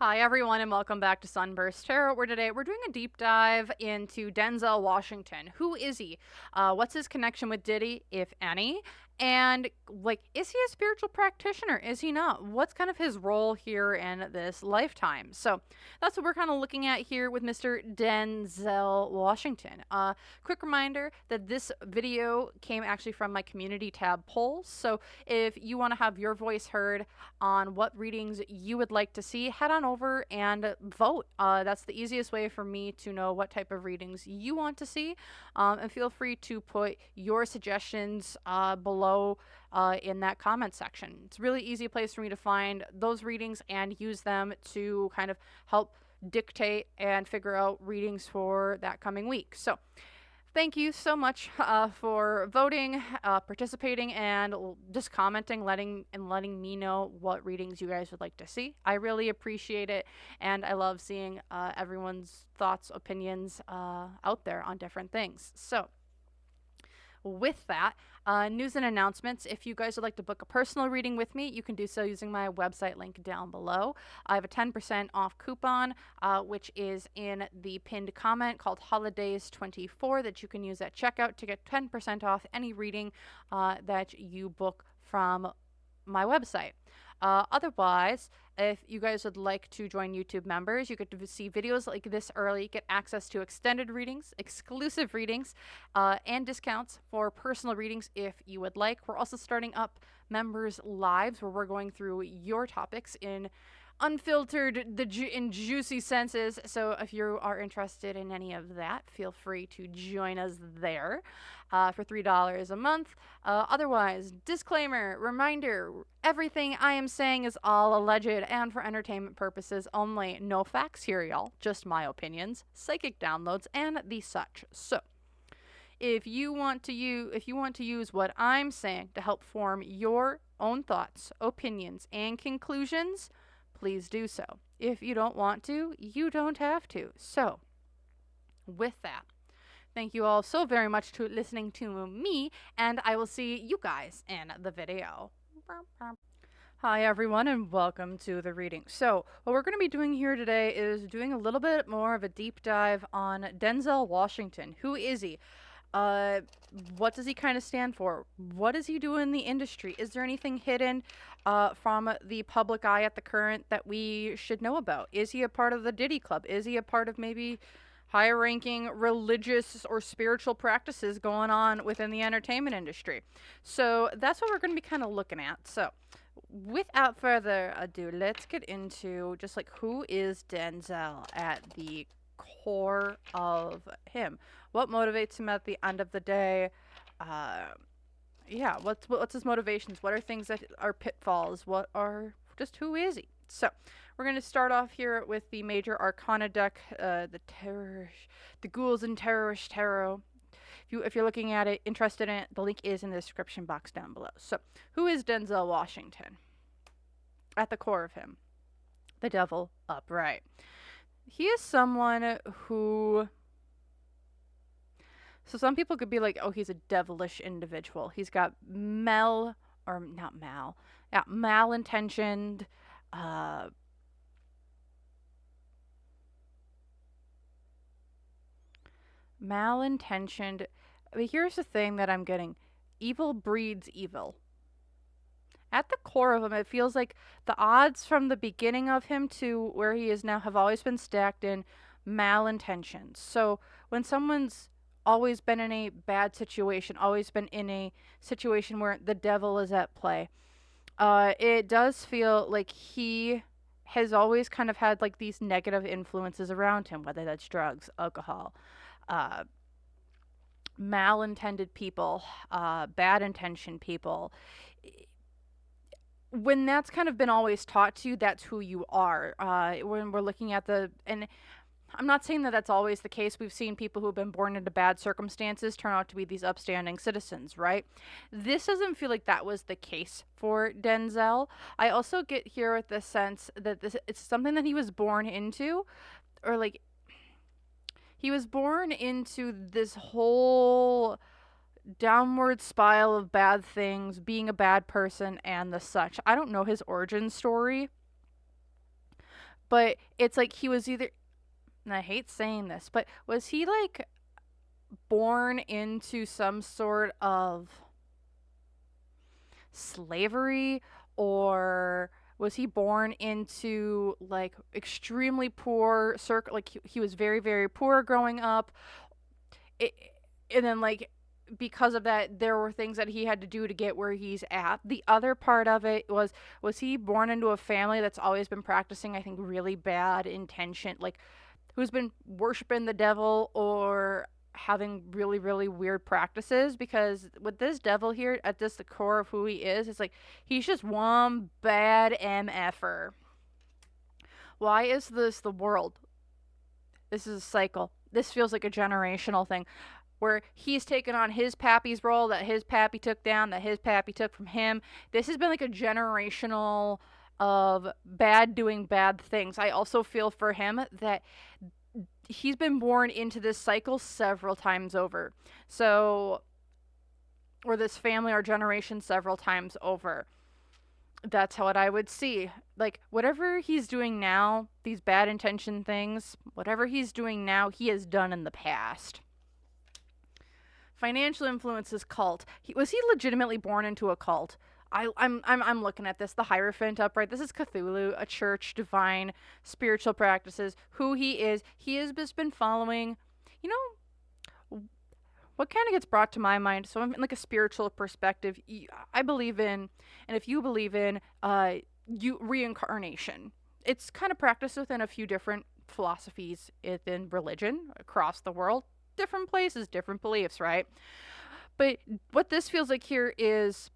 Hi everyone and welcome back to SunBurst Tarot, where today we're doing a deep dive into Denzel Washington. Who is he? What's his connection with Diddy, if any? And, is he a spiritual practitioner? Is he not? What's kind of his role here in this lifetime? So that's what we're kind of looking at here with Mr. Denzel Washington. Quick reminder that this video came actually from my community tab polls. So if you want to have your voice heard on what readings you would like to see, head on over and vote. That's the easiest way for me to know what type of readings you want to see. And feel free to put your suggestions below in that comment section. It's a really easy place for me to find those readings and use them to kind of help dictate and figure out readings for that coming week. So thank you so much for voting, participating, and just commenting, letting me know what readings you guys would like to see. I really appreciate it, and I love seeing everyone's thoughts, opinions out there on different things. So with that, news and announcements. If you guys would like to book a personal reading with me, you can do so using my website link down below. I have a 10% off coupon, which is in the pinned comment called Holidays24 that you can use at checkout to get 10% off any reading that you book from my website. Otherwise, if you guys would like to join YouTube members, you get to see videos like this early, get access to extended readings, exclusive readings, and discounts for personal readings if you would like. We're also starting up members lives where we're going through your topics in unfiltered in juicy senses. So if you are interested in any of that, feel free to join us there for $3 a month. Otherwise, disclaimer, reminder, everything I am saying is all alleged and for entertainment purposes only. No facts here, y'all. Just my opinions, psychic downloads, and the such. So if you want to use what I'm saying to help form your own thoughts, opinions, and conclusions, please do so. If you don't want to, you don't have to. So, with that, thank you all so very much for listening to me, and I will see you guys in the video. Hi everyone and welcome to the reading. So what we're going to be doing here today is doing a little bit more of a deep dive on Denzel Washington. Who is he? What does he kind of stand for? What does he do in the industry? Is there anything hidden from the public eye at the current that we should know about? Is he a part of the Diddy Club? Is he a part of maybe higher ranking religious or spiritual practices going on within the entertainment industry? So that's what we're going to be kind of looking at. So without further ado, let's get into just like who is Denzel at the core of him. What motivates him at the end of the day? Yeah, what's his motivations? What are things that are pitfalls? What are just who is he? So we're going to start off here with the major arcana deck, the Ghouls and Terrorish Tarot. If you're looking at it, interested in it, the link is in the description box down below. So who is Denzel Washington? At the core of him, the devil upright. He is someone who, so some people could be like, oh, he's a devilish individual. He's got malintentioned, but here's the thing that I'm getting. Evil breeds evil. At the core of him, it feels like the odds from the beginning of him to where he is now have always been stacked in malintentions. So when someone's always been in a bad situation, always been in a situation where the devil is at play, it does feel like he has always kind of had like these negative influences around him, whether that's drugs, alcohol, malintended people, bad intentioned people. When that's kind of been always taught to you, that's who you are. When we're looking at and I'm not saying that that's always the case. We've seen people who have been born into bad circumstances turn out to be these upstanding citizens, right? This doesn't feel like that was the case for Denzel. I also get here with the sense that it's something that he was born into, or like he was born into this whole downward spiral of bad things, being a bad person, and the such. I don't know his origin story, but it's like he was either, and I hate saying this, but was he like born into some sort of slavery, or was he born into like extremely poor circle, like he was very very poor growing up, it, and then like because of that there were things that he had to do to get where he's at. The other part of it was he born into a family that's always been practicing, I think, really bad intention, like who's been worshiping the devil or having really really weird practices? Because with this devil here at this the core of who he is, it's like he's just one bad mf'er. Why is this the world? This is a cycle. This feels like a generational thing where he's taken on his pappy's role that his pappy took down, that his pappy took from him. This has been like a generational of bad doing bad things. I also feel for him that he's been born into this cycle several times over. So, or this family or generation several times over. That's what I would see. Like, whatever he's doing now, these bad intention things, whatever he's doing now, he has done in the past. Financial influences, cult. Was he legitimately born into a cult? I'm looking at this. The Hierophant upright. This is Cthulhu, a church, divine, spiritual practices. Who he is. He has just been following, you know, what kind of gets brought to my mind. So I'm in like a spiritual perspective. I believe in, and if you believe in, reincarnation. It's kind of practiced within a few different philosophies within religion across the world. Different places, different beliefs, right? But what this feels like here is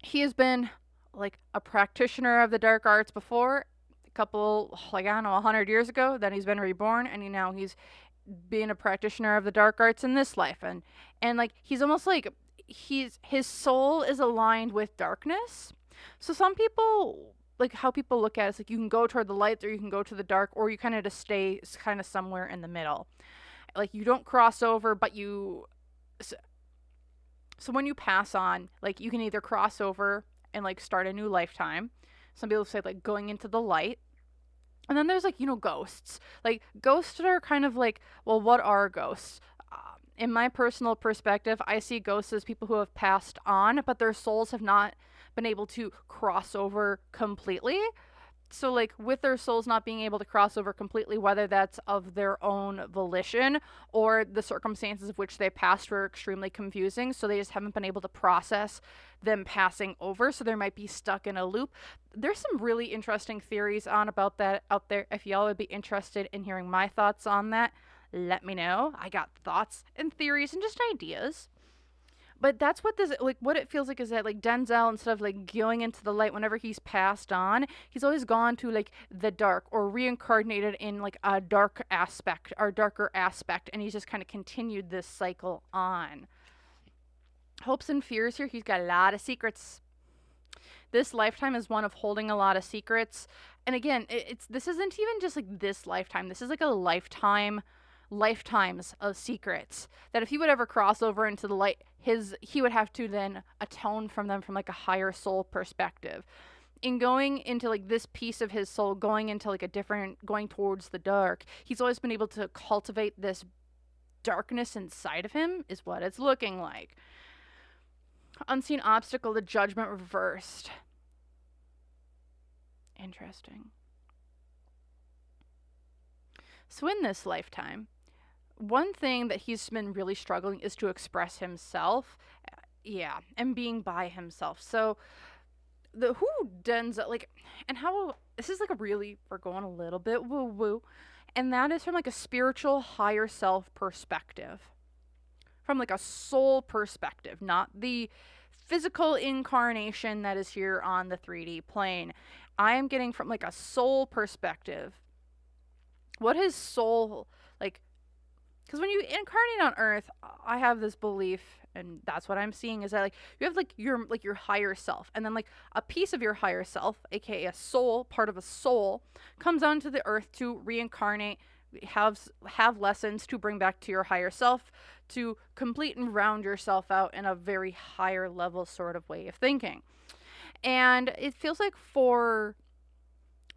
he has been like a practitioner of the dark arts before, a couple, like, I don't know, 100 years ago. Then he's been reborn, and now he's being a practitioner of the dark arts in this life. And like, he's almost like his soul is aligned with darkness. So some people, like how people look at it, it's like you can go toward the light or you can go to the dark, or you kind of just stay kind of somewhere in the middle. Like, you don't cross over, but you... So when you pass on, like, you can either cross over and, like, start a new lifetime. Some people say, like, going into the light. And then there's, like, you know, ghosts. Like, ghosts are kind of like, well, what are ghosts? In my personal perspective, I see ghosts as people who have passed on, but their souls have not been able to cross over completely. So, like, with their souls not being able to cross over completely, whether that's of their own volition or the circumstances of which they passed were extremely confusing, so they just haven't been able to process them passing over, so they might be stuck in a loop. There's some really interesting theories on about that out there. If y'all would be interested in hearing my thoughts on that, let me know. I got thoughts and theories and just ideas. But that's what this, like, what it feels like is that, like, Denzel, instead of, like, going into the light whenever he's passed on, he's always gone to, like, the dark or reincarnated in, like, a dark aspect or darker aspect, and he's just kind of continued this cycle on. Hopes and fears here. He's got a lot of secrets. This lifetime is one of holding a lot of secrets. And again, this isn't even just, like, this lifetime. This is, like, a lifetimes of secrets that if he would ever cross over into the light, he would have to then atone from them from, like, a higher soul perspective. In going into, like, this piece of his soul, going into, like, going towards the dark, he's always been able to cultivate this darkness inside of him, is what it's looking like. Unseen obstacle, the judgment reversed. Interesting. So in this lifetime, one thing that he's been really struggling is to express himself. Yeah, and being by himself. So who Denzel, like, and how, this is like we're going a little bit woo woo, and that is from, like, a spiritual higher self perspective. From, like, a soul perspective, not the physical incarnation that is here on the 3D plane. I am getting from, like, a soul perspective. What his soul, like, because when you incarnate on Earth, I have this belief, and that's what I'm seeing, is that, like, you have, like, your higher self, and then, like, a piece of your higher self, aka a soul, part of a soul, comes onto the Earth to reincarnate, have lessons to bring back to your higher self, to complete and round yourself out in a very higher level sort of way of thinking. And it feels like for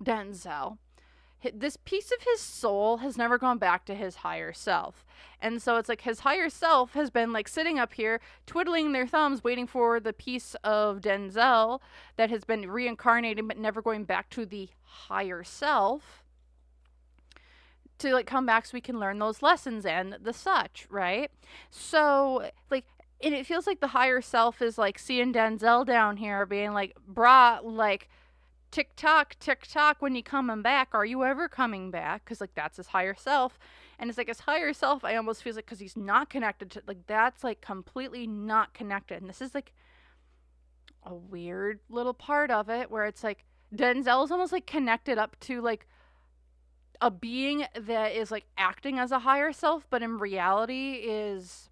Denzel, this piece of his soul has never gone back to his higher self. And so it's like his higher self has been like sitting up here twiddling their thumbs waiting for the piece of Denzel that has been reincarnated but never going back to the higher self to like come back so we can learn those lessons and the such, right? So like, and it feels like the higher self is like seeing Denzel down here being like, brah, like, tick tock, when you coming back? Are you ever coming back? Because like that's his higher self. And it's like his higher self, I almost feels like, because he's not connected to, like, that's like completely not connected. And this is like a weird little part of it where it's like Denzel's almost like connected up to like a being that is like acting as a higher self, but in reality is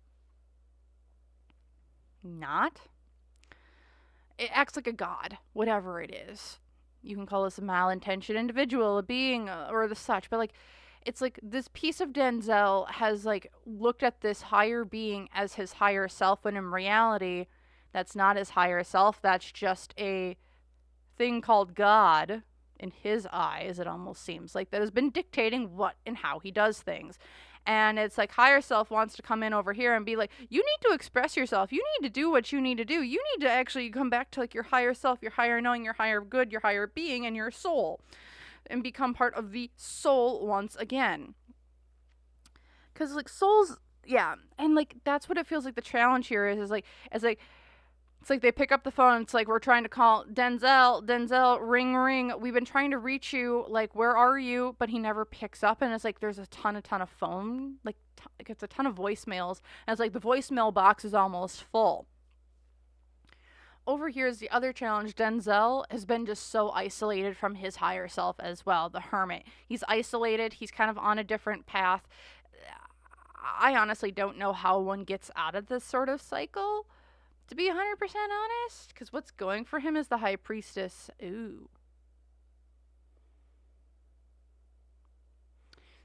not. It acts like a god, whatever it is. You can call this a malintentioned individual, a being, or the such, but like, it's like this piece of Denzel has like looked at this higher being as his higher self, when in reality, that's not his higher self. That's just a thing called God in his eyes. It almost seems like that has been dictating what and how he does things. And it's like higher self wants to come in over here and be like, you need to express yourself. You need to do what you need to do. You need to actually come back to like your higher self, your higher knowing, your higher good, your higher being, and your soul, and become part of the soul once again. Because like souls, yeah, and like that's what it feels like. The challenge here is like, it's like they pick up the phone. It's like, we're trying to call Denzel, ring, ring. We've been trying to reach you. Like, where are you? But he never picks up. And it's like, there's a ton of phone. Like it's a ton of voicemails. And it's like the voicemail box is almost full. Over here is the other challenge. Denzel has been just so isolated from his higher self as well, the hermit. He's isolated. He's kind of on a different path. I honestly don't know how one gets out of this sort of cycle, to be 100% honest, because what's going for him is the high priestess. Ooh.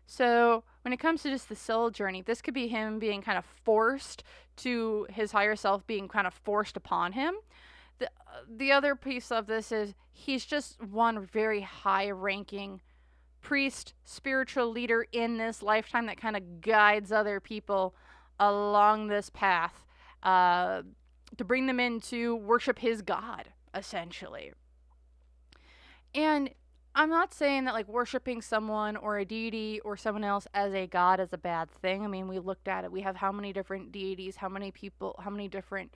So when it comes to just the soul journey, this could be him being kind of forced to his higher self, being kind of forced upon him. The other piece of this is he's just one very high-ranking priest, spiritual leader in this lifetime that kind of guides other people along this path. To bring them in to worship his God, essentially. And I'm not saying that like worshiping someone or a deity or someone else as a god is a bad thing. I mean, we looked at it. We have how many different deities, how many people, how many different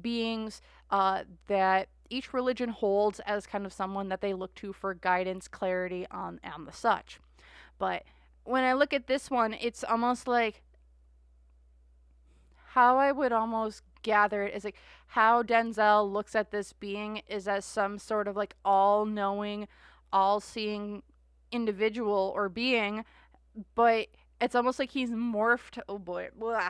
beings that each religion holds as kind of someone that they look to for guidance, clarity on, and the such. But when I look at this one, it's almost like how I would almost gather it is like how Denzel looks at this being is as some sort of like all-knowing, all-seeing individual or being, but it's almost like he's morphed. Oh boy. Blah.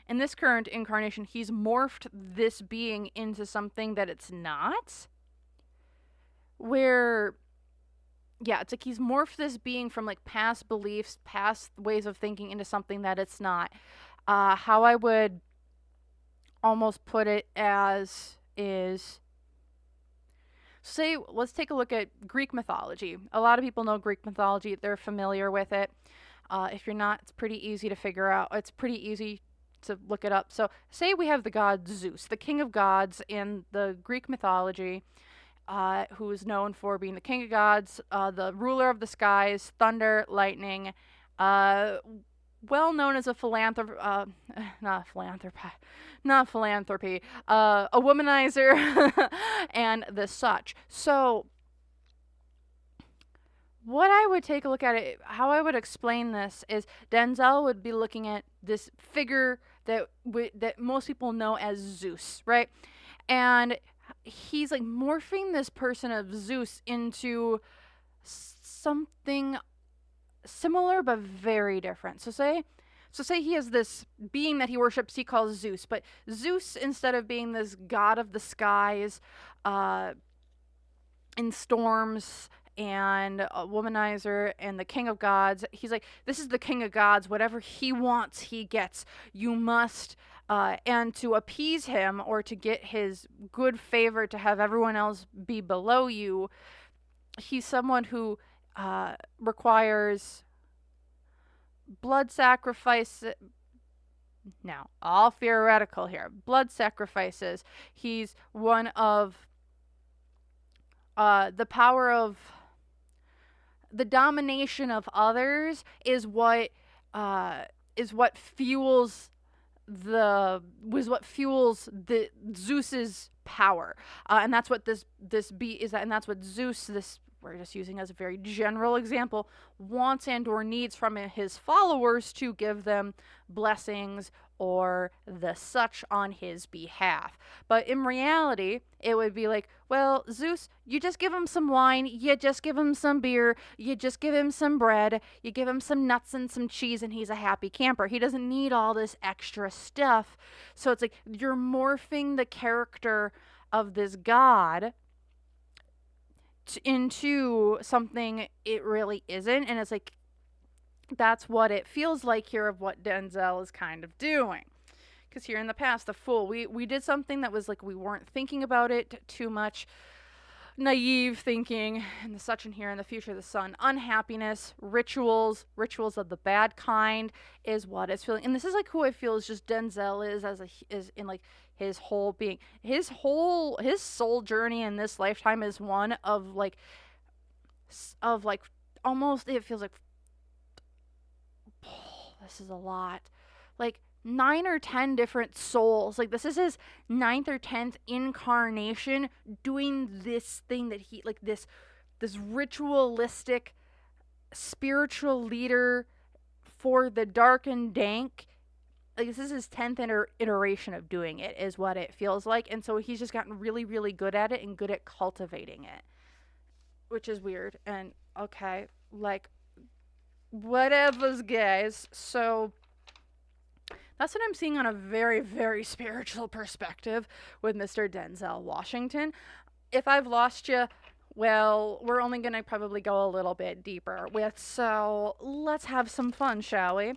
In this current incarnation, he's morphed this being into something that it's not. Where, yeah, it's like he's morphed this being from like past beliefs, past ways of thinking into something that it's not. How I would almost put it as is, say, let's take a look at Greek mythology. A lot of people know Greek mythology. They're familiar with it. If you're not, it's pretty easy to figure out. It's pretty easy to look it up. So say we have the god Zeus, the king of gods in the Greek mythology, who is known for being the king of gods, the ruler of the skies, thunder, lightning, well known as a not philanthropy, a womanizer, and the such. So what I would take a look at it, how I would explain this is Denzel would be looking at this figure that most people know as Zeus, right? And he's like morphing this person of Zeus into something similar but very different. So say he has this being that he worships, he calls Zeus, but Zeus, instead of being this god of the skies, in storms and a womanizer and the king of gods, he's like, this is the king of gods. Whatever he wants, he gets. You must and to appease him or to get his good favor to have everyone else be below you, he's someone who requires blood sacrifice. Now, all theoretical here. Blood sacrifices. He's one of the power of the domination of others is what fuels the Zeus's power, and that's what this beat is, and that's what Zeus, this we're just using as a very general example, wants and or needs from his followers to give them blessings or the such on his behalf. But in reality, it would be like, well, Zeus, you just give him some wine, you just give him some beer, you just give him some bread, you give him some nuts and some cheese, and he's a happy camper. He doesn't need all this extra stuff. So it's like you're morphing the character of this god into something it really isn't, and it's like that's what it feels like here of what Denzel is kind of doing. Because here in the past, the Fool, we did something that was like we weren't thinking about it too much, naive thinking, and the such, and here in the future, the Sun, unhappiness, rituals of the bad kind is what it's feeling. And this is like who I feel is just Denzel is in like his whole being, his soul journey in this lifetime is one of like almost, it feels like, this is a lot, like 9 or 10 different souls. Like this is his 9th or 10th incarnation doing this thing that he, like this ritualistic spiritual leader for the dark and dank. Like this is his 10th iteration of doing it is what it feels like. And so he's just gotten really, really good at it and good at cultivating it, which is weird. And okay, like whatever's, guys. So that's what I'm seeing on a very, very spiritual perspective with Mr. Denzel Washington. If I've lost you, well, we're only going to probably go a little bit deeper with, so let's have some fun, shall we?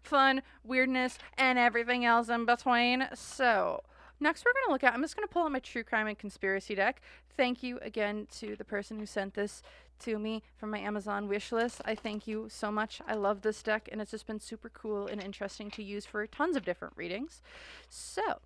Fun, weirdness, and everything else in between. So next we're going to look at, I'm just going to pull out my true crime and conspiracy deck. Thank you again to the person who sent this to me from my Amazon wish list. I thank you so much. I love this deck, and it's just been super cool and interesting to use for tons of different readings. So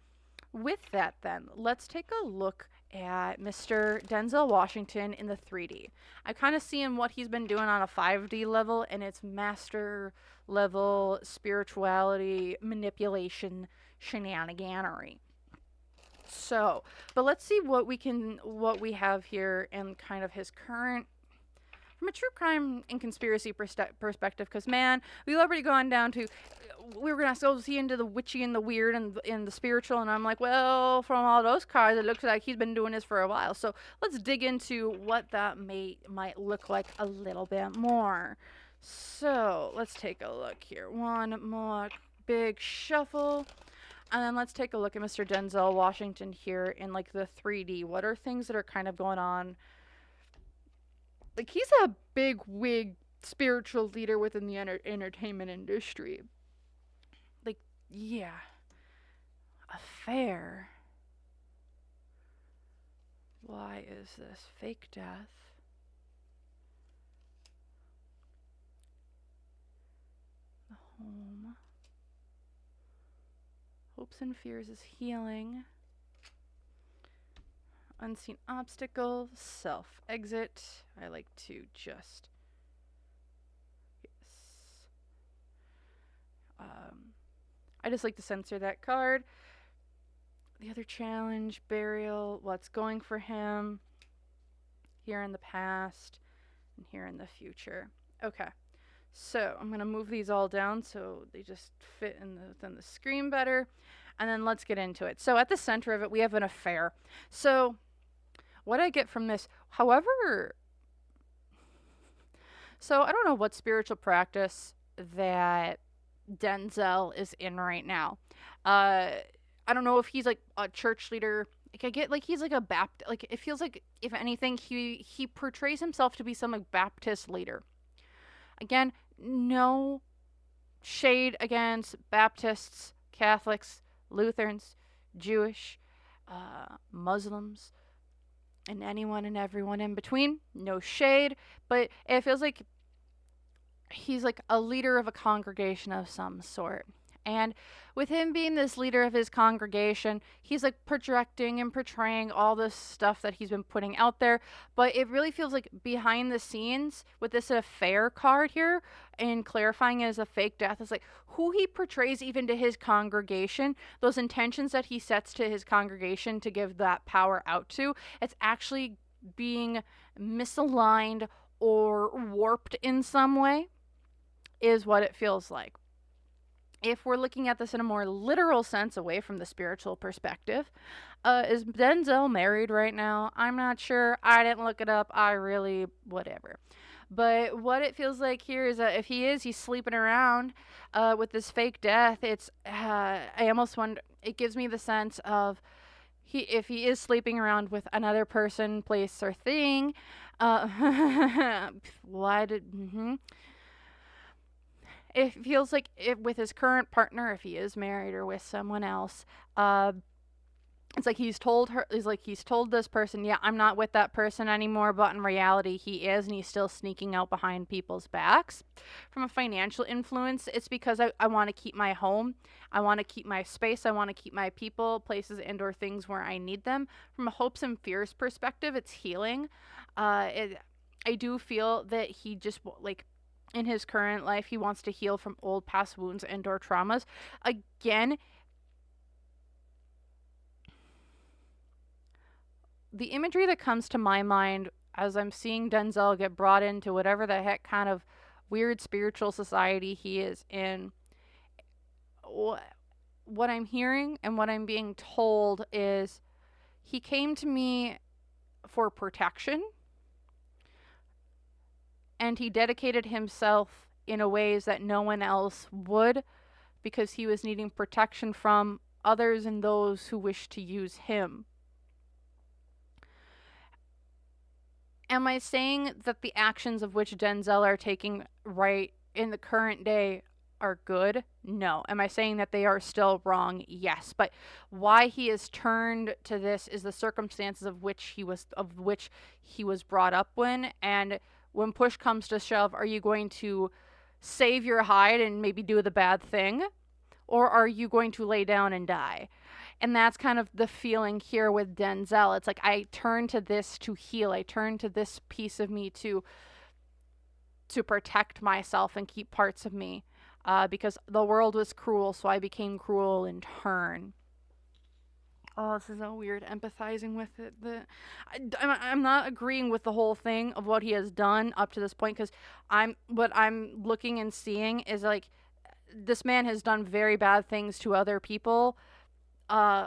with that then, let's take a look at Mr. Denzel Washington in the 3D. I kind of see him what he's been doing on a 5D level, and it's master level spirituality, manipulation, shenaniganery. So, but let's see what we have here in kind of his current, from a true crime and conspiracy perspective, because man, we've already gone down to, we were going to go see into the witchy and the weird and the spiritual, and I'm like, well, from all those cards, it looks like he's been doing this for a while. So let's dig into what that might look like a little bit more. So let's take a look here. One more big shuffle. And then let's take a look at Mr. Denzel Washington here in like the 3D. What are things that are kind of going on? Like he's a big wig spiritual leader within the entertainment industry. Like, yeah. Affair. Why is this? Fake death. The home. Hopes and fears is healing. Unseen obstacle. Self-exit. I like to just... Yes. I just like to censor that card. The other challenge. Burial. What's going for him. Here in the past. And here in the future. Okay. So I'm going to move these all down so they just fit within the screen better. And then let's get into it. So at the center of it, we have an affair. So what I get from this, however, so I don't know what spiritual practice that Denzel is in right now. I don't know if he's like a church leader. Like I get like he's like a Baptist. Like it feels like if anything, he portrays himself to be some like Baptist leader. Again, no shade against Baptists, Catholics, Lutherans, Jewish, Muslims, and anyone and everyone in between. No shade, but it feels like he's like a leader of a congregation of some sort. And with him being this leader of his congregation, he's like projecting and portraying all this stuff that he's been putting out there. But it really feels like behind the scenes with this affair card here and clarifying it as a fake death is like who he portrays even to his congregation, those intentions that he sets to his congregation to give that power out to, it's actually being misaligned or warped in some way, is what it feels like. If we're looking at this in a more literal sense, away from the spiritual perspective, is Denzel married right now? I'm not sure. I didn't look it up. Whatever. But what it feels like here is that if he is, he's sleeping around with this fake death. I almost wonder, it gives me the sense of if he is sleeping around with another person, place, or thing, it feels like with his current partner, if he is married or with someone else, it's like he's told this person, yeah, I'm not with that person anymore, but in reality he is, and he's still sneaking out behind people's backs. From a financial influence, it's because I want to keep my home, I want to keep my space, I want to keep my people, places, and or things where I need them. From a hopes and fears perspective, it's healing. I do feel that he just, like, in his current life, he wants to heal from old past wounds and or traumas. Again, the imagery that comes to my mind as I'm seeing Denzel get brought into whatever the heck kind of weird spiritual society he is in, what I'm hearing and what I'm being told is he came to me for protection, and he dedicated himself in a ways that no one else would, because he was needing protection from others and those who wish to use him. Am I saying that the actions of which Denzel are taking right in the current day are good? No. Am I saying that they are still wrong? Yes. But why he has turned to this is the circumstances of which he was brought up and when push comes to shove, are you going to save your hide and maybe do the bad thing? Or are you going to lay down and die? And that's kind of the feeling here with Denzel. It's like I turn to this to heal. I turn to this piece of me to protect myself and keep parts of me. Because the world was cruel, so I became cruel in turn. Oh, this is so weird, empathizing with it. I'm not agreeing with the whole thing of what he has done up to this point, because what I'm looking and seeing is like this man has done very bad things to other people,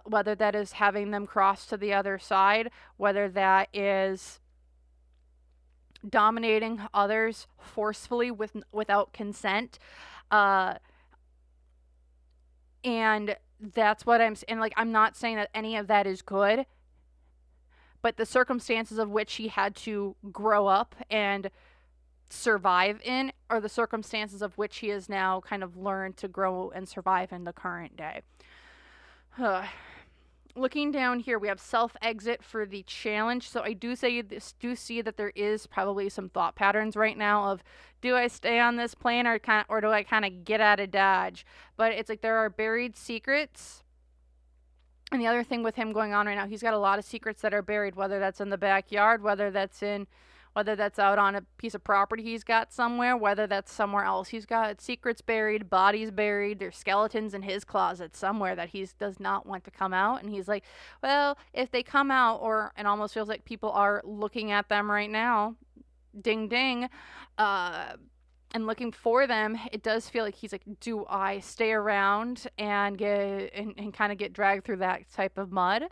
whether that is having them cross to the other side, whether that is dominating others forcefully without consent, and that's what I'm not saying that any of that is good, but the circumstances of which he had to grow up and survive in are the circumstances of which he has now kind of learned to grow and survive in the current day. Looking down here, we have self-exit for the challenge. So I do see that there is probably some thought patterns right now of, do I stay on this plane or do I kind of get out of Dodge? But it's like there are buried secrets. And the other thing with him going on right now, he's got a lot of secrets that are buried, whether that's in the backyard, whether that's out on a piece of property he's got somewhere, whether that's somewhere else. He's got secrets buried, bodies buried, there's skeletons in his closet somewhere that he does not want to come out. And he's like, well, if they come out, or it almost feels like people are looking at them right now, ding ding, and looking for them, it does feel like he's like, do I stay around and kind of get dragged through that type of mud,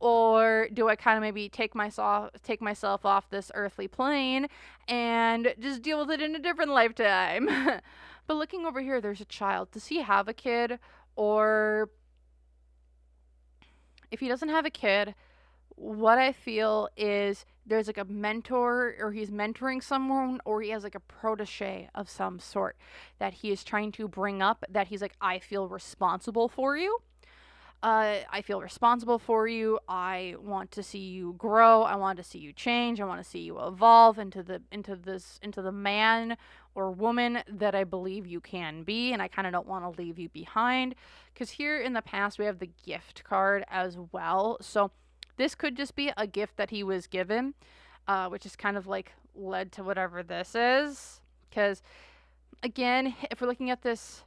or do I kind of maybe take myself off this earthly plane and just deal with it in a different lifetime? But looking over here, there's a child. Does he have a kid? Or if he doesn't have a kid, what I feel is there's like a mentor, or he's mentoring someone, or he has like a protege of some sort that he is trying to bring up, that he's like, I feel responsible for you. I feel responsible for you. I want to see you grow. I want to see you change. I want to see you evolve into the man or woman that I believe you can be, and I kind of don't want to leave you behind. Because here in the past we have the gift card as well. So this could just be a gift that he was given, which is kind of like led to whatever this is. Because again, if we're looking at this,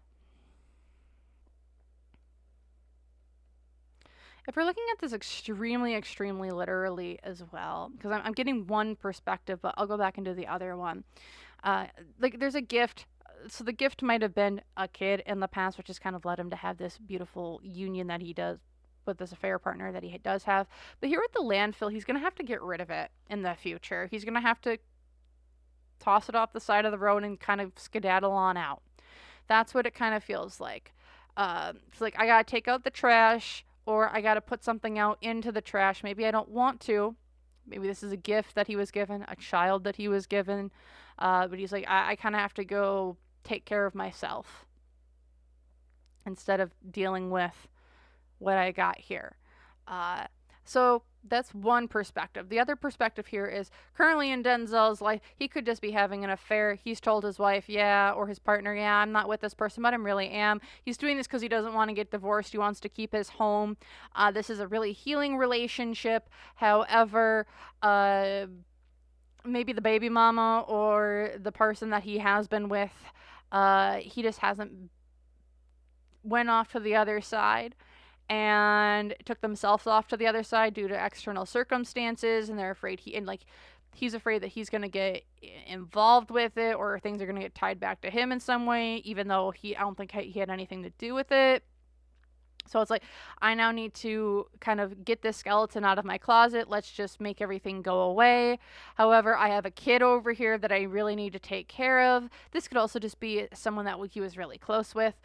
extremely, extremely literally as well, because I'm getting one perspective, but I'll go back and do the other one. Like there's a gift. So the gift might have been a kid in the past, which has kind of led him to have this beautiful union that he does with this affair partner that he does have. But here with the landfill, he's going to have to get rid of it in the future. He's going to have to toss it off the side of the road and kind of skedaddle on out. That's what it kind of feels like. It's like, I got to take out the trash, or I got to put something out into the trash. Maybe I don't want to. Maybe this is a gift that he was given, a child that he was given. But he's like, I kind of have to go take care of myself instead of dealing with what I got here. So that's one perspective. The other perspective here is currently in Denzel's life, he could just be having an affair. He's told his wife, yeah, or his partner, yeah, I'm not with this person, but I really am. He's doing this because he doesn't want to get divorced. He wants to keep his home. This is a really healing relationship. However, maybe the baby mama or the person that he has been with, he just hasn't went off to the other side and took themselves off to the other side due to external circumstances, and they're afraid he's afraid that he's going to get involved with it, or things are going to get tied back to him in some way, even though I don't think he had anything to do with it. So it's like, I now need to kind of get this skeleton out of my closet. Let's just make everything go away. However, I have a kid over here that I really need to take care of. This could also just be someone that he was really close with.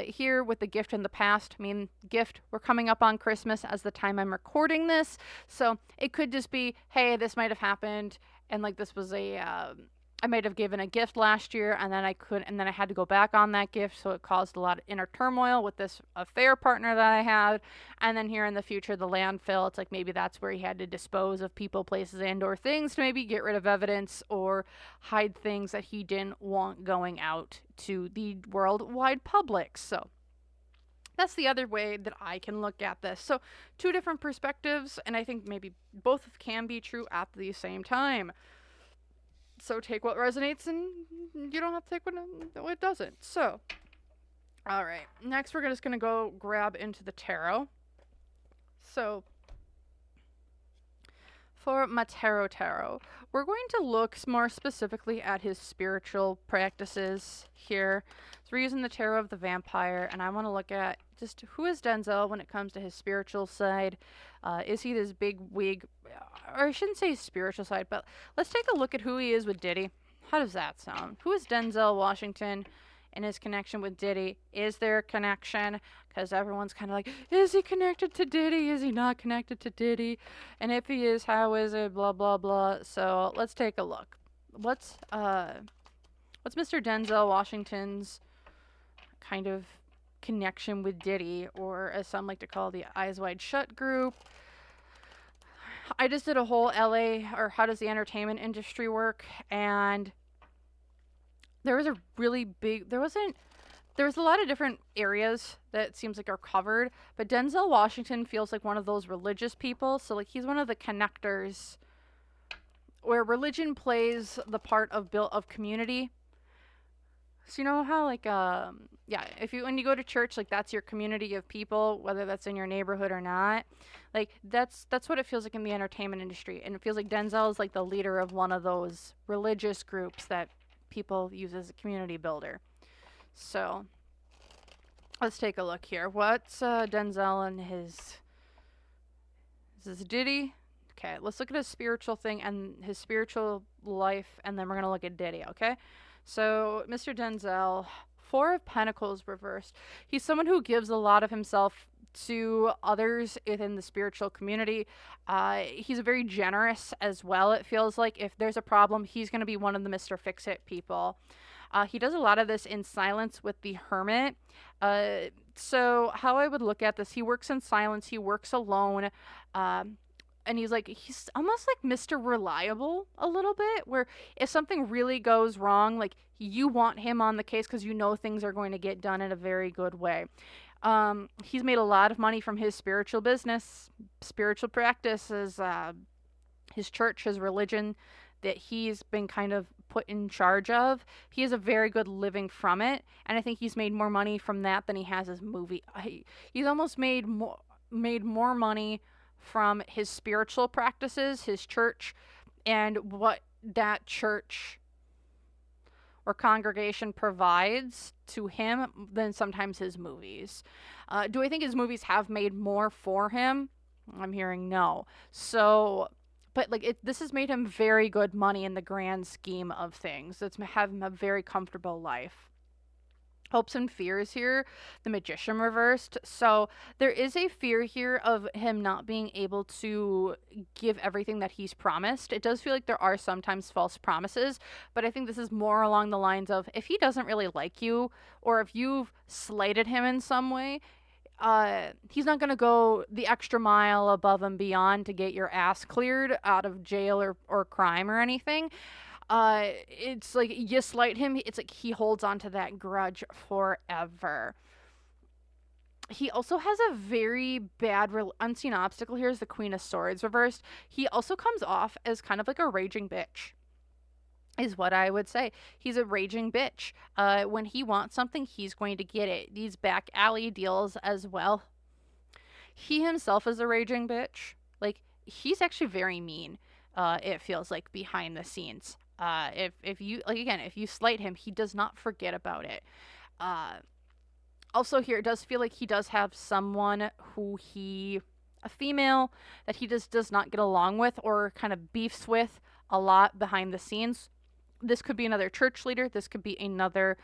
Here with the gift in the past, I mean, gift, we're coming up on Christmas as the time I'm recording this. So it could just be, hey, this might have happened, and like this was I might have given a gift last year, and then I had to go back on that gift, so it caused a lot of inner turmoil with this affair partner that I had. And then here in the future, the landfill, it's like maybe that's where he had to dispose of people, places, and or things to maybe get rid of evidence or hide things that he didn't want going out to the worldwide public. So that's the other way that I can look at this. So two different perspectives, and I think maybe both can be true at the same time. So take what resonates, and you don't have to take what doesn't. So, all right. Next, we're just going to go grab into the tarot. So, for my tarot, we're going to look more specifically at his spiritual practices here. So we're using the tarot of the vampire, and I want to look at just who is Denzel when it comes to his spiritual side. Is he this big wig, or I shouldn't say spiritual side, but let's take a look at who he is with Diddy. How does that sound? Who is Denzel Washington and his connection with Diddy? Is there a connection? Because everyone's kind of like, is he connected to Diddy? Is he not connected to Diddy? And if he is, how is it? Blah, blah, blah. So let's take a look. What's Mr. Denzel Washington's kind of connection with Diddy, or as some like to call the Eyes Wide Shut group? I just did a whole LA, or how does the entertainment industry work, and there was a really big, there was a lot of different areas that it seems like are covered, but Denzel Washington feels like one of those religious people. So like he's one of the connectors where religion plays the part of community. So you know how like when you go to church, like that's your community of people, whether that's in your neighborhood or not. Like that's what it feels like in the entertainment industry, and it feels like Denzel is like the leader of one of those religious groups that people use as a community builder. So let's take a look here. What's Denzel and his? Is this Diddy? Okay, let's look at his spiritual thing and his spiritual life, and then we're gonna look at Diddy. Okay. So, Mr. Denzel, Four of Pentacles reversed. He's someone who gives a lot of himself to others within the spiritual community. He's very generous as well. It feels like if there's a problem, he's going to be one of the Mr. Fix-It people. He does a lot of this in silence with the Hermit. So how I would look at this, he works in silence, he works alone, and he's almost like Mr. Reliable a little bit, where if something really goes wrong, like you want him on the case because you know things are going to get done in a very good way. He's made a lot of money from his spiritual business, spiritual practices, his church, his religion that he's been kind of put in charge of. He has a very good living from it, and I think he's made more money from that than he has his movie. He's almost made more money from his spiritual practices, his church, and what that church or congregation provides to him than sometimes his movies. Do I think his movies have made more for him? I'm hearing no. So, but like this has made him very good money in the grand scheme of things. It's have him a very comfortable life. Hopes and fears here, the Magician reversed. So there is a fear here of him not being able to give everything that he's promised. It does feel like there are sometimes false promises, but I think this is more along the lines of if he doesn't really like you, or if you've slighted him in some way, he's not going to go the extra mile above and beyond to get your ass cleared out of jail or crime or anything. It's like you slight him, it's like he holds on to that grudge forever. He also has a very bad unseen obstacle here is the Queen of Swords reversed. He also comes off as kind of like a raging bitch, is what I would say. He's a raging bitch. When he wants something, he's going to get it. These back alley deals as well. He himself is a raging bitch. Like, he's actually very mean, it feels like, behind the scenes. If you, like, again, if you slight him, he does not forget about it. Also here, it does feel like he does have someone who a female that he just does not get along with or kind of beefs with a lot behind the scenes. This could be another church leader. This could be another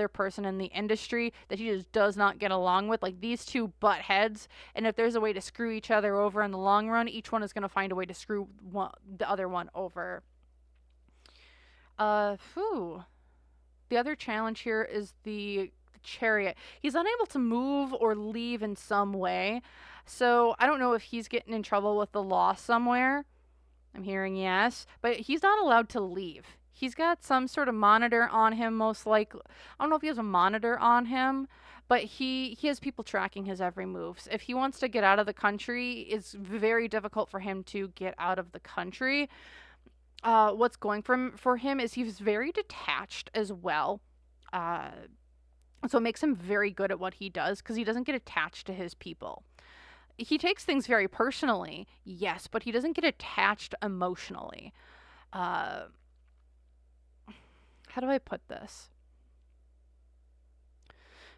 person in the industry that he just does not get along with. Like, these two butt heads, and if there's a way to screw each other over in the long run, each one is going to find a way to screw the other one over. The other challenge here is the Chariot. He's unable to move or leave in some way. So I don't know if he's getting in trouble with the law somewhere. I'm hearing yes. But he's not allowed to leave. He's got some sort of monitor on him, most likely. I don't know if he has a monitor on him, but he has people tracking his every move. If he wants to get out of the country, it's very difficult for him to get out of the country. What's going for him is he's very detached as well. So it makes him very good at what he does because he doesn't get attached to his people. He takes things very personally, yes, but he doesn't get attached emotionally. How do I put this?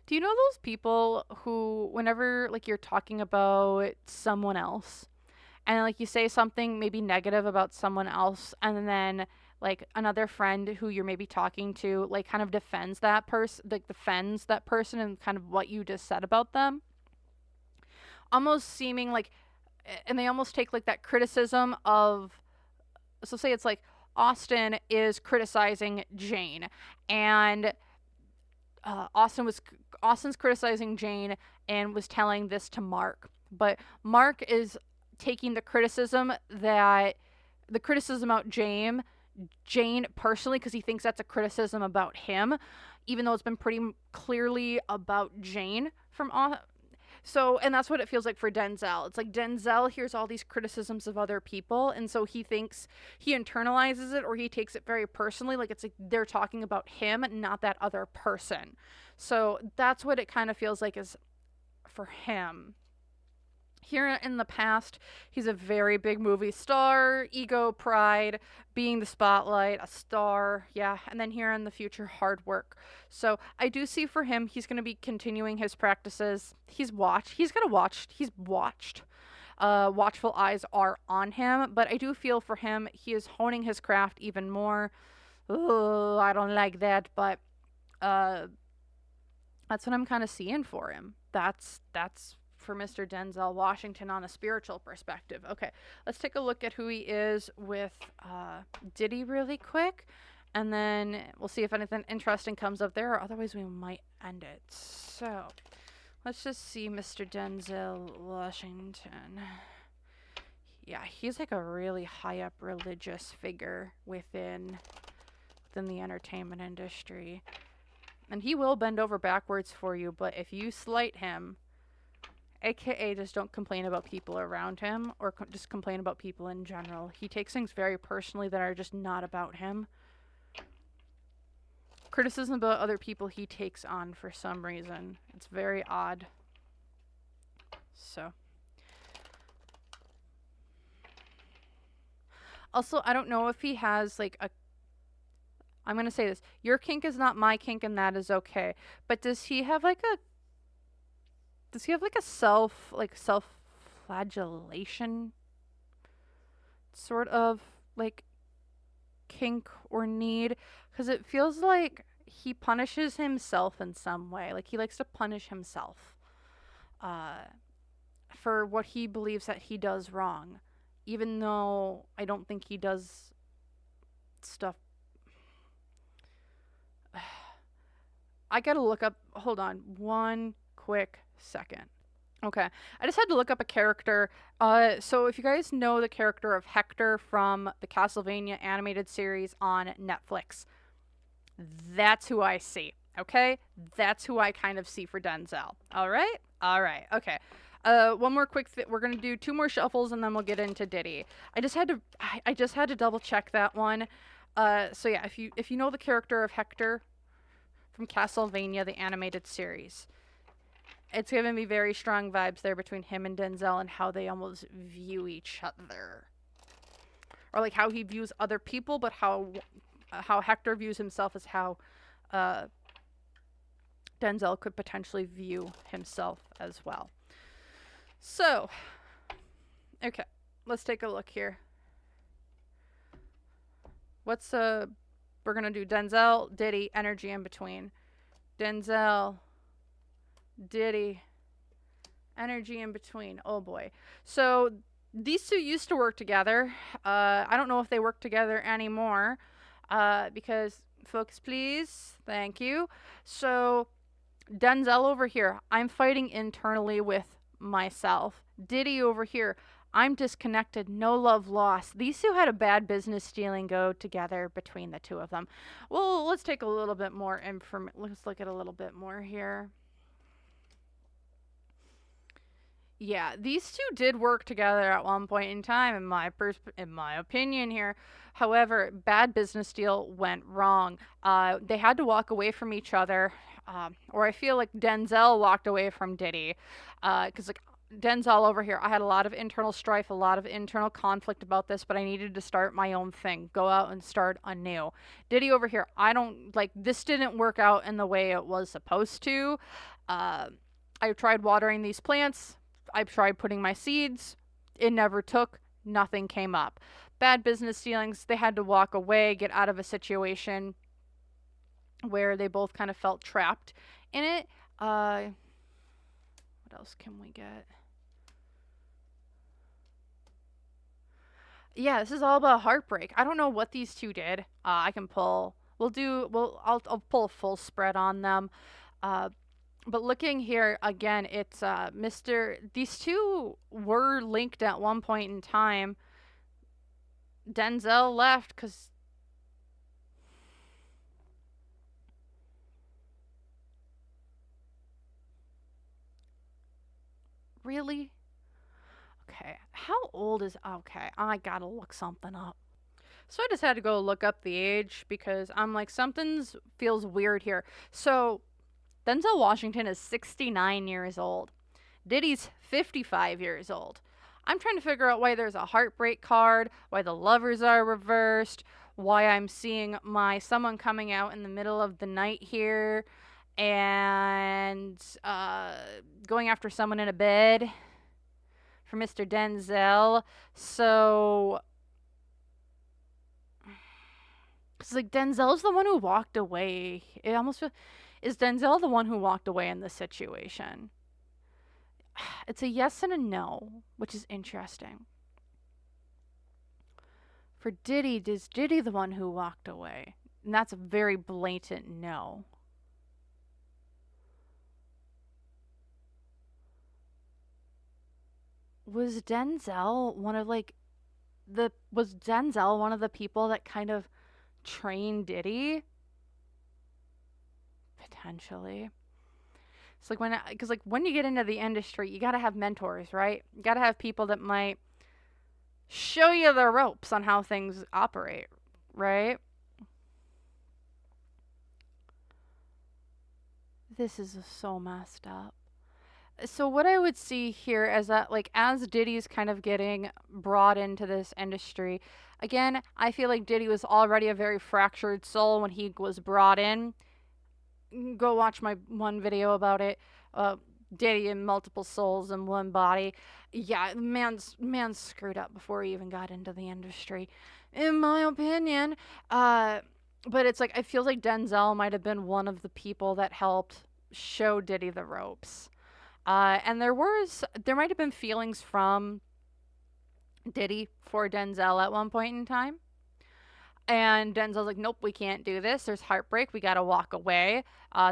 Do you know those people who, whenever like you're talking about someone else, and like you say something maybe negative about someone else, and then like another friend who you're maybe talking to like kind of defends that person and kind of what you just said about them, almost seeming like, and they almost take like that criticism of, so say it's like Austin is criticizing Jane, and Austin's criticizing Jane and was telling this to Mark, but Mark is taking the criticism about Jane personally because he thinks that's a criticism about him, even though it's been pretty clearly about Jane from so, and that's what it feels like for Denzel. It's like Denzel hears all these criticisms of other people, and so he thinks he internalizes it or he takes it very personally, like it's like they're talking about him, not that other person. So that's what it kind of feels like is for him. Here in the past, he's a very big movie star, ego, pride, being the spotlight, a star, yeah. And then here in the future, hard work. So I do see for him, he's going to be continuing his practices. Watchful eyes are on him, but I do feel for him, he is honing his craft even more. Oh, I don't like that, but that's what I'm kind of seeing for him. That's for Mr. Denzel Washington on a spiritual perspective. Okay, let's take a look at who he is with Diddy really quick, and then we'll see if anything interesting comes up there, or otherwise we might end it. So, let's just see Mr. Denzel Washington. Yeah, he's like a really high up religious figure within the entertainment industry. And he will bend over backwards for you, but if you slight him, aka just don't complain about people around him, or just complain about people in general. He takes things very personally that are just not about him. Criticism about other people he takes on for some reason. It's very odd. So. Also, I don't know if he has like a... I'm going to say this. Your kink is not my kink, and that is okay. But does he have like a... Does he have like a self-flagellation sort of like kink or need? Because it feels like he punishes himself in some way. Like he likes to punish himself for what he believes that he does wrong. Even though I don't think he does stuff. I gotta look up. Hold on. One quick second. Okay. I just had to look up a character. So if you guys know the character of Hector from the Castlevania animated series on Netflix, that's who I see. Okay? That's who I kind of see for Denzel. All right? All right. Okay. One more quick we're going to do 2 more shuffles and then we'll get into Diddy. I just had to double check that one. So yeah, if you know the character of Hector from Castlevania the animated series, it's giving me very strong vibes there between him and Denzel and how they almost view each other. Or like how he views other people, but how Hector views himself as how Denzel could potentially view himself as well. So, okay, let's take a look here. What's we're gonna do Denzel, Diddy, energy in between. Denzel, Diddy, energy in between. Oh boy. So these two used to work together. I don't know if they work together anymore. Because focus please. Thank you. So Denzel over here, I'm fighting internally with myself. Diddy over here, I'm disconnected, no love lost. These two had a bad business dealing go together between the two of them. Well, let's take a little bit more information. Let's look at a little bit more here. Yeah, these two did work together at one point in time, in my opinion here. However, bad business deal went wrong. They had to walk away from each other, or I feel like Denzel walked away from Diddy, because like Denzel over here, I had a lot of internal strife, a lot of internal conflict about this, but I needed to start my own thing, go out and start anew. Diddy over here, I don't like this didn't work out in the way it was supposed to. I tried watering these plants. I tried putting my seeds. It never took. Nothing came up. Bad business dealings. They had to walk away, get out of a situation where they both kind of felt trapped in it. What else can we get? Yeah, this is all about heartbreak. I don't know what these two did. I can pull. I'll pull a full spread on them. But looking here again, it's these two were linked at one point in time. Denzel left because really? Okay. How old is okay, I gotta look something up. So I just had to go look up the age because I'm like, something's feels weird here. So Denzel Washington is 69 years old. Diddy's 55 years old. I'm trying to figure out why there's a heartbreak card, why the lovers are reversed, why I'm seeing someone coming out in the middle of the night here and going after someone in a bed for Mr. Denzel. So it's like Denzel's the one who walked away. It almost feels... Is Denzel the one who walked away in this situation? it's a yes and a no, which is interesting. For Diddy, is Diddy the one who walked away? And that's a very blatant no. Was Denzel one of was Denzel one of the people that kind of trained Diddy? Potentially. It's like because when you get into the industry, you gotta have mentors, right? You gotta have people that might show you the ropes on how things operate, right? This is so messed up. So what I would see here is that as Diddy's kind of getting brought into this industry, again, I feel like Diddy was already a very fractured soul when he was brought in. Go watch my one video about it. Diddy and multiple souls in one body. Yeah, man's screwed up before he even got into the industry, in my opinion. But it's I feel like Denzel might have been one of the people that helped show Diddy the ropes. And there might have been feelings from Diddy for Denzel at one point in time. And Denzel's like, nope, we can't do this. There's heartbreak. We got to walk away.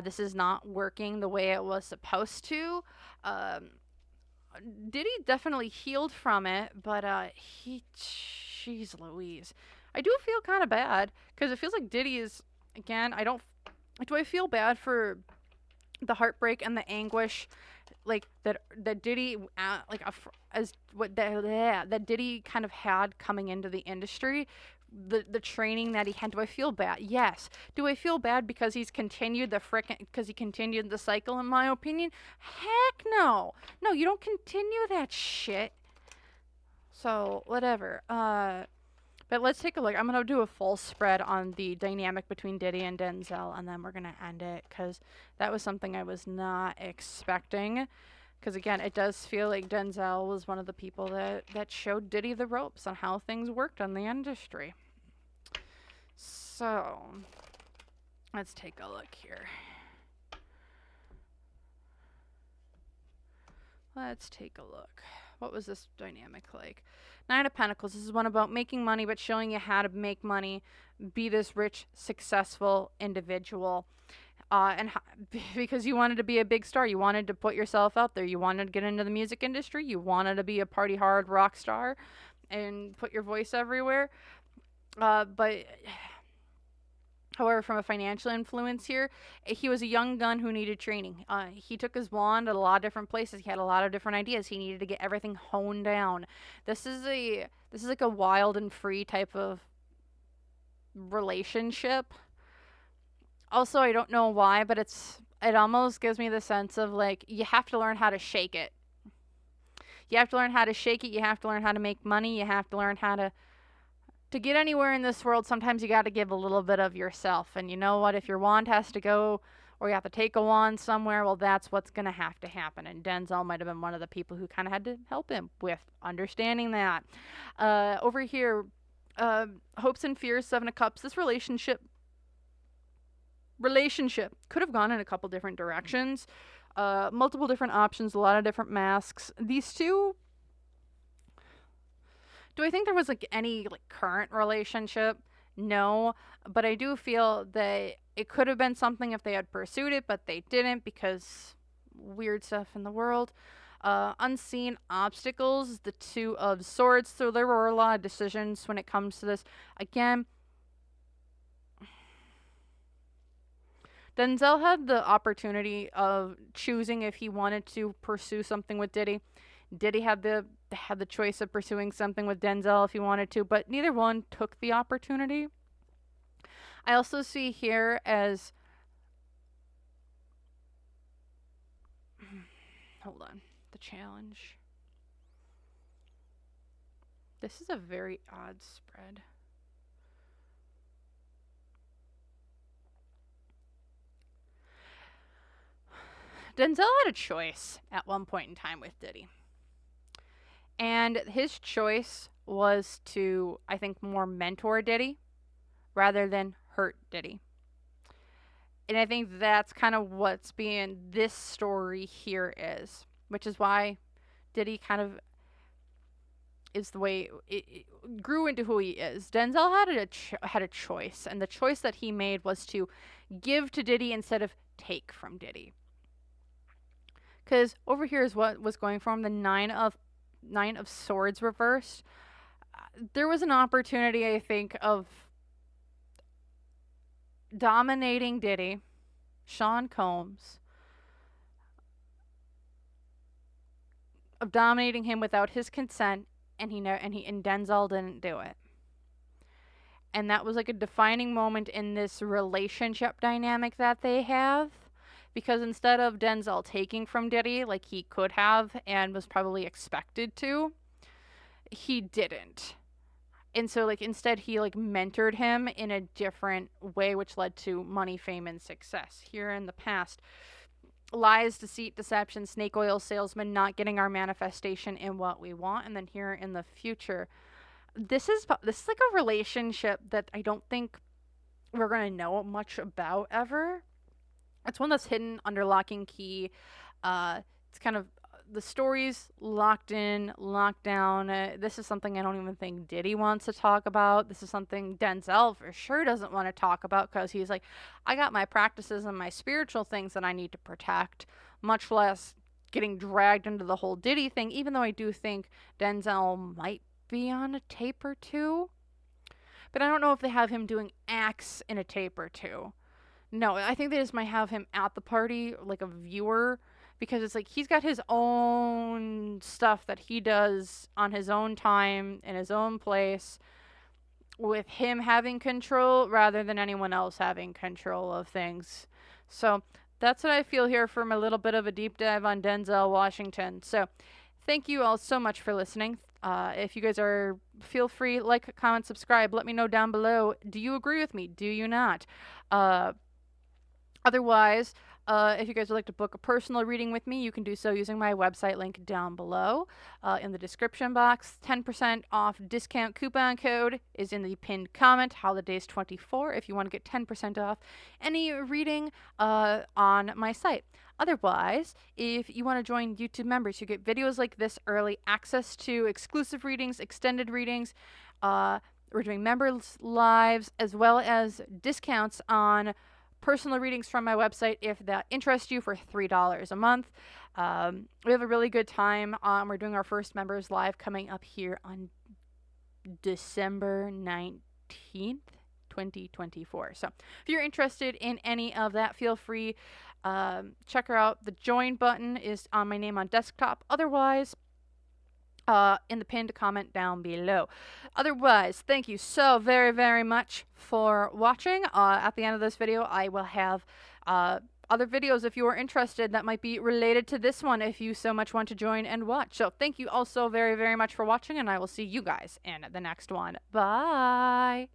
This is not working the way it was supposed to. Diddy definitely healed from it, but jeez Louise. I do feel kind of bad because it feels like Diddy is, again, do I feel bad for the heartbreak and the anguish that Diddy that Diddy kind of had coming into the industry, the training that he had. Do I feel bad? Yes. Do I feel bad because he continued the cycle? In my opinion, heck no. No, you don't continue that shit. So whatever. But let's take a look. I'm going to do a full spread on the dynamic between Diddy and Denzel, and then we're going to end it because that was something I was not expecting. Because, again, it does feel like Denzel was one of the people that showed Diddy the ropes on how things worked on the industry. So, let's take a look here. Let's take a look. What was this dynamic like? Nine of Pentacles. This is one about making money, but showing you how to make money. Be this rich, successful individual. Because you wanted to be a big star. You wanted to put yourself out there. You wanted to get into the music industry. You wanted to be a party hard rock star and put your voice everywhere. But however, from a financial influence here, he was a young gun who needed training. He took his wand at a lot of different places. He had a lot of different ideas. He needed to get everything honed down. This is like a wild and free type of relationship. Also, I don't know why, but it almost gives me the sense of you have to learn how to shake it. You have to learn how to shake it. You have to learn how to make money. You have to learn how to get anywhere in this world. Sometimes you got to give a little bit of yourself. And you know what? If your wand has to go, or you have to take a wand somewhere, well, that's what's going to have to happen. And Denzel might have been one of the people who kind of had to help him with understanding that. Over here, hopes and fears, Seven of Cups. This relationship could have gone in a couple different directions, multiple different options, a lot of different masks. These two, do I think there was any current relationship? No, but I do feel that it could have been something if they had pursued it, but they didn't because weird stuff in the world. Unseen obstacles, the Two of Swords. So there were a lot of decisions when it comes to this. Again, Denzel had the opportunity of choosing if he wanted to pursue something with Diddy. Diddy had the choice of pursuing something with Denzel if he wanted to, but neither one took the opportunity. I also see here as hold on, the challenge. This is a very odd spread. Denzel had a choice at one point in time with Diddy. And his choice was to, I think, more mentor Diddy rather than hurt Diddy. And I think that's kind of what's being this story here is. which is why Diddy kind of is the way it grew into who he is. Denzel had a choice, and the choice that he made was to give to Diddy instead of take from Diddy. Because over here is what was going for him, the nine of swords reversed. There was an opportunity, I think, of dominating Diddy, Sean Combs, of dominating him without his consent, and Denzel didn't do it. And that was like a defining moment in this relationship dynamic that they have. Because instead of Denzel taking from Diddy like he could have and was probably expected to, he didn't. And so like instead he like mentored him in a different way, which led to money, fame, and success. Here in the past, lies, deceit, deception, snake oil salesman, not getting our manifestation in what we want. And then here in the future, this is like a relationship that I don't think we're going to know much about ever. It's one that's hidden under lock and key. It's kind of the story's locked in, locked down. This is something I don't even think Diddy wants to talk about. This is something Denzel for sure doesn't want to talk about, because he's like, I got my practices and my spiritual things that I need to protect, much less getting dragged into the whole Diddy thing, even though I do think Denzel might be on a tape or two. But I don't know if they have him doing acts in a tape or two. No, I think they just might have him at the party, like a viewer, because it's like he's got his own stuff that he does on his own time, in his own place, with him having control rather than anyone else having control of things. So that's what I feel here from a little bit of a deep dive on Denzel Washington. So thank you all so much for listening. If you guys feel free, like, comment, subscribe. Let me know down below. Do you agree with me? Do you not? Otherwise, if you guys would like to book a personal reading with me, you can do so using my website link down below in the description box. 10% off discount coupon code is in the pinned comment, holidays24, if you want to get 10% off any reading on my site. Otherwise, if you want to join YouTube members, you get videos like this early, access to exclusive readings, extended readings. We're doing members' lives, as well as discounts on personal readings from my website if that interests you, for $3 a month. We have a really good time. We're doing our first members live coming up here on December 19th, 2024. So if you're interested in any of that, feel free. Check her out. The join button is on my name on desktop. Otherwise, in the pinned comment down below. Otherwise, thank you so very, very much for watching. At the end of this video, I will have other videos if you are interested that might be related to this one, if you so much want to join and watch. So thank you all so very, very much for watching, and I will see you guys in the next one. Bye!